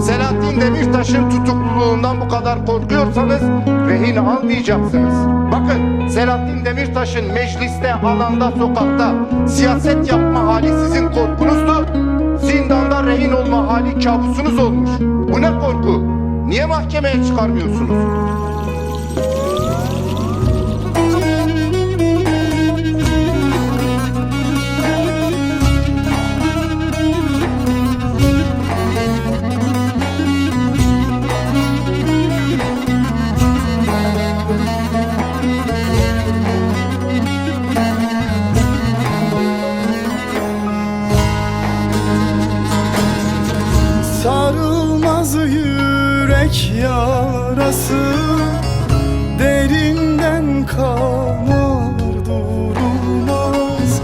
Selahattin Demirtaş'ın tutukluluğundan bu kadar korkuyorsanız rehin almayacaksınız. Bakın, Selahattin Demirtaş'ın mecliste, alanda, sokakta siyaset yapma hali sizin korkunuzdu. Zindanda rehin olma hali kabusunuz olmuş. Bu ne korku? Niye mahkemeye çıkarmıyorsunuz? Sarılmaz yürek yarası, derinden kanar durulmaz.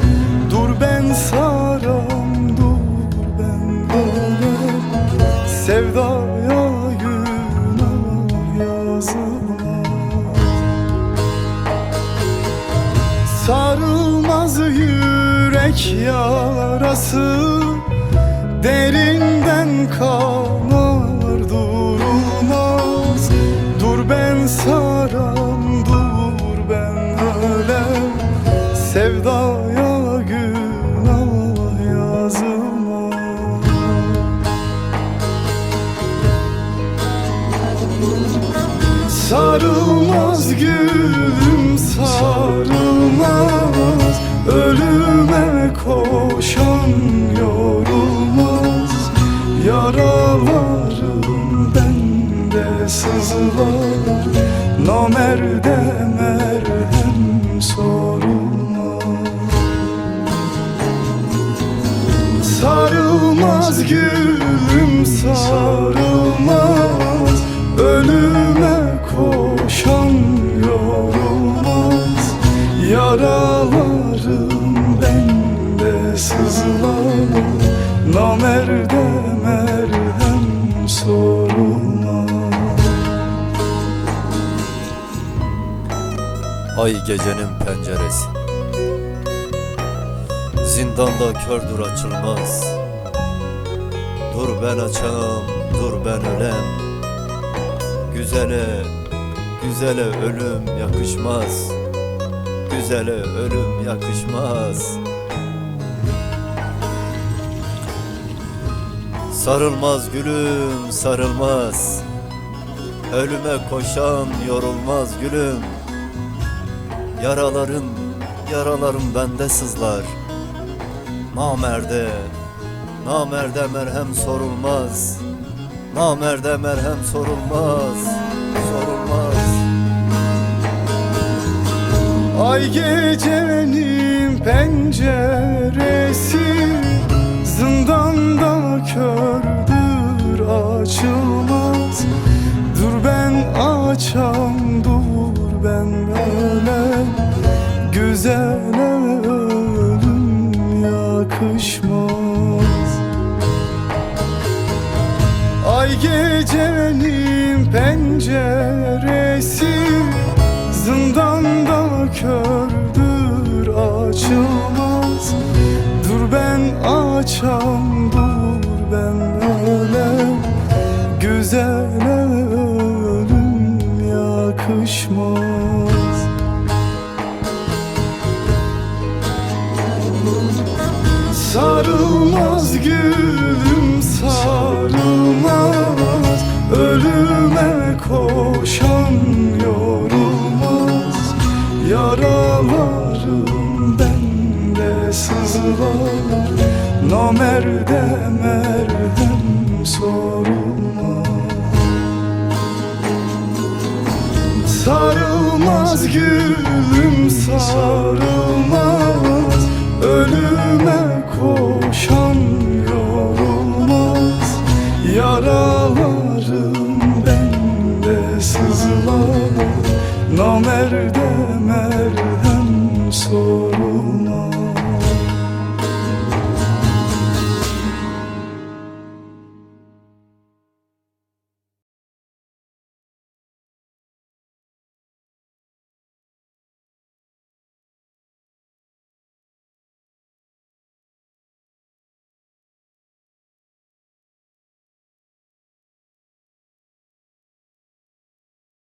Dur ben saram, dur ben dönem, sevdaya günah yazılmaz. Sarılmaz yürek yarası, derinden kanar durulmaz. Dur ben saram, dur ben ölem, sevdaya günah yazılmaz. Sarılmaz gülüm, sarılmaz, ölüme koşan yorulmaz. Yaralarım bende sızlar, namerde merhem sorulmaz. Sarılmaz gülüm, sarılmaz, ölüme koşan yorulmaz. Yaralarım bende sızlar, namerde merhem sorulmaz. Ay gecenin penceresi, zindanda kördür açılmaz. Dur ben açam, dur ben ölem, güzele, güzele ölüm yakışmaz. Güzele ölüm yakışmaz. Sarılmaz gülüm, sarılmaz, ölüme koşan yorulmaz gülüm. Yaralarım bende sızlar, namerde merhem sorulmaz. Namerde merhem sorulmaz. Ay gecenin penceresi, zindanda kördür açılmaz. Dur ben açam, dur ben ölem, güzele ölüm yakışmaz. Ay gecenin penceresi, zindanda kördür açılmaz. Dur ben açam, dur ben ölem, güzele ölüm yakışmaz. Sarılmaz gülüm, sarılmaz, ölüme koşan yorulmaz. Yaralarım bende sızlar, namerde merhem sorulmaz. Sarılmaz gülüm, sarılmaz, ölüme koşan yorulmaz. Yaralarım bende sızlar, namerde